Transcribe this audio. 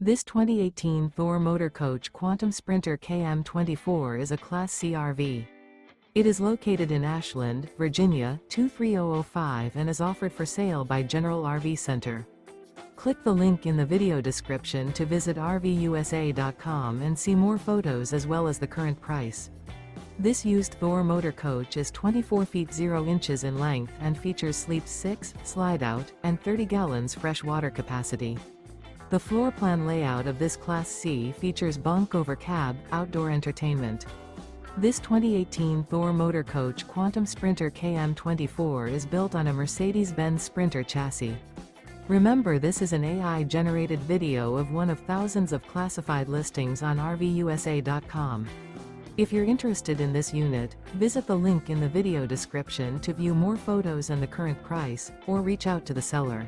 This 2018 Thor Motor Coach Quantum Sprinter KM24 is a Class C RV. It is located in Ashland, Virginia, 23005 and is offered for sale by General RV Center. Click the link in the video description to visit RVUSA.com and see more photos as well as the current price. This used Thor motor coach is 24 feet 0 inches in length and features sleep 6, Slideout, and 30 gallons fresh water capacity. The floor plan layout of this Class C features bunk over cab, outdoor entertainment. This 2018 Thor Motor Coach Quantum Sprinter KM24 is built on a Mercedes-Benz Sprinter chassis. Remember, this is an AI-generated video of one of thousands of classified listings on RVUSA.com. If you're interested in this unit, visit the link in the video description to view more photos and the current price, or reach out to the seller.